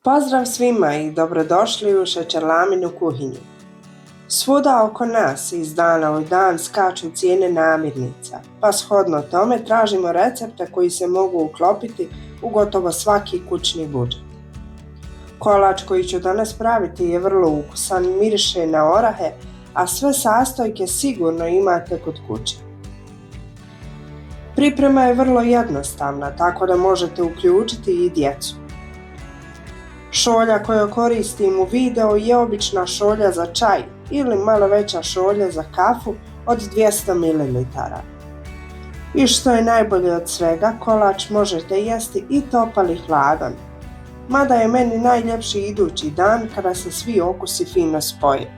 Pozdrav svima i dobrodošli u Šećerlaminu kuhinju. Svuda oko nas iz dana u dan skaču cijene namirnica, pa shodno tome tražimo recepte koji se mogu uklopiti u gotovo svaki kućni budžet. Kolač koji ću danas praviti je vrlo ukusan, miriše na orahe, a sve sastojke sigurno imate kod kuće. Priprema je vrlo jednostavna, tako da možete uključiti i djecu. Šolja koju koristim u videu je obična šolja za čaj ili malo veća šolja za kafu od 200 ml. I što je najbolje od svega, kolač možete jesti i topal i hladan. Mada je meni najljepši idući dan kada se svi okusi fino spoje.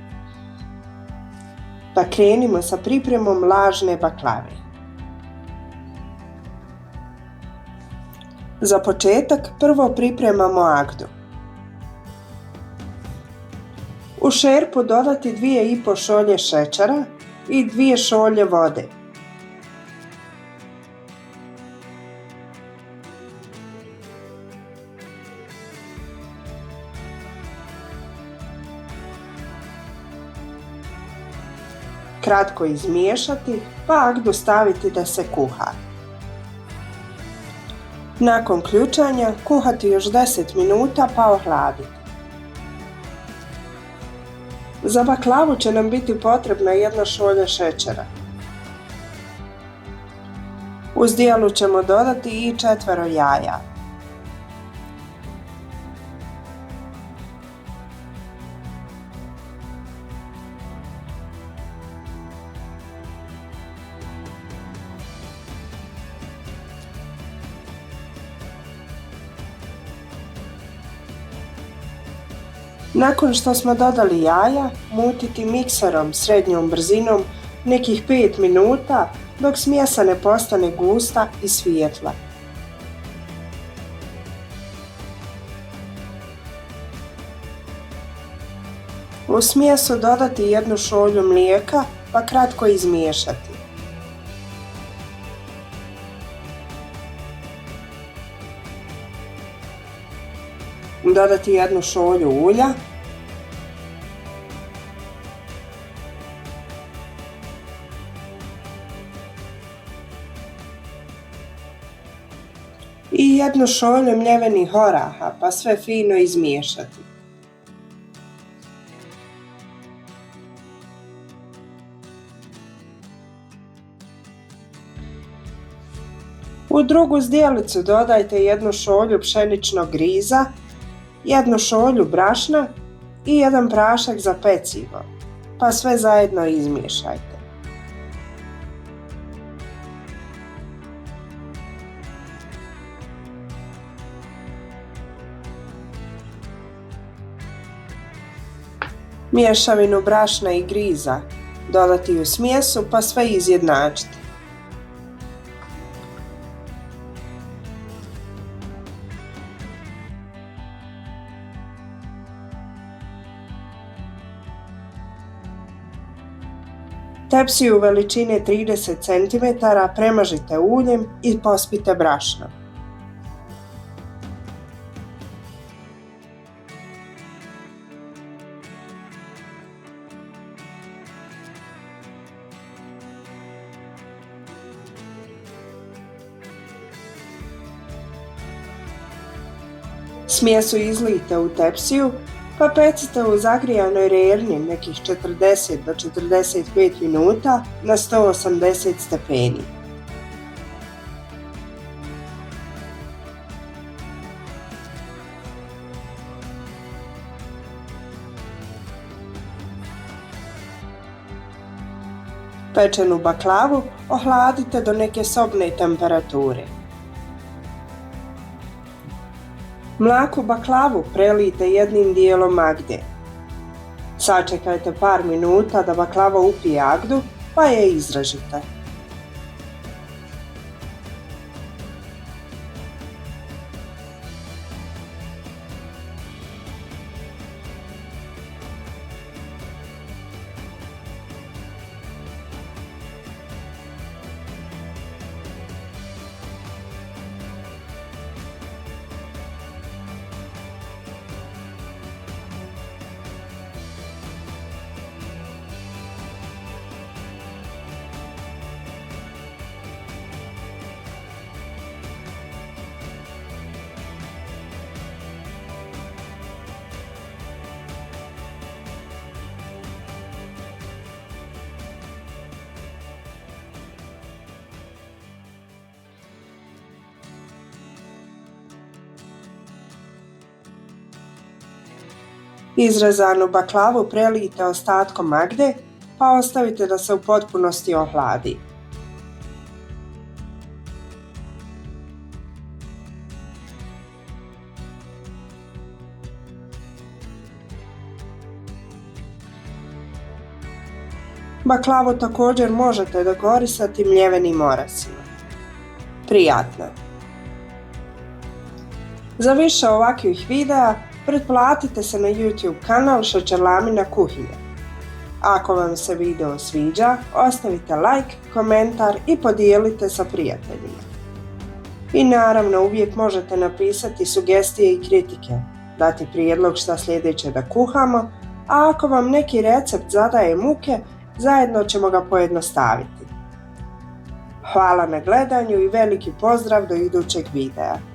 Pa krenimo sa pripremom lažne baklave. Za početak prvo pripremamo agdu. U šerpu dodati 2,5 šolje šećera i 2 šolje vode. Kratko izmiješati pa agdu staviti da se kuha. Nakon ključanja kuhati još 10 minuta pa ohladiti. Za baklavu će nam biti potrebna 1 šolja šećera. U zdjelu ćemo dodati i 4 jaja. Nakon što smo dodali jaja, mutiti mikserom srednjom brzinom nekih 5 minuta dok smjesa ne postane gusta i svijetla. U smjesu dodati 1 šolju mlijeka pa kratko izmiješati. Dodati 1 šolju ulja. I 1 šolju mljevenih oraha pa sve fino izmiješati. U drugu zdjelicu dodajte 1 šolju pšeničnog griza, 1 šolju brašna i 1 prašak za pecivo, pa sve zajedno izmiješajte. Mješavinu brašna i griza dodati u smjesu pa sve izjednačiti. Tepsiju veličine 30 cm premažite uljem i pospite brašnom. Smjesu izlijte u tepsiju pa pecite u zagrijanoj rerni nekih 40 do 45 minuta na 180 stepeni. Pečenu baklavu ohladite do neke sobne temperature. Mlaku baklavu prelijte jednim dijelom agde. Sačekajte par minuta da baklava upije agdu pa je izražite. Izrezanu baklavu prelijte ostatkom magde pa ostavite da se u potpunosti ohladi. Baklavu također možete dekorisati mljevenim orasima. Prijatno! Za više ovakvih videa pretplatite se na YouTube kanal Šećerlamina kuhinja. Ako vam se video sviđa, ostavite like, komentar i podijelite sa prijateljima. I naravno uvijek možete napisati sugestije i kritike, dati prijedlog šta sljedeće da kuhamo, a ako vam neki recept zadaje muke, zajedno ćemo ga pojednostaviti. Hvala na gledanju i veliki pozdrav do idućeg videa.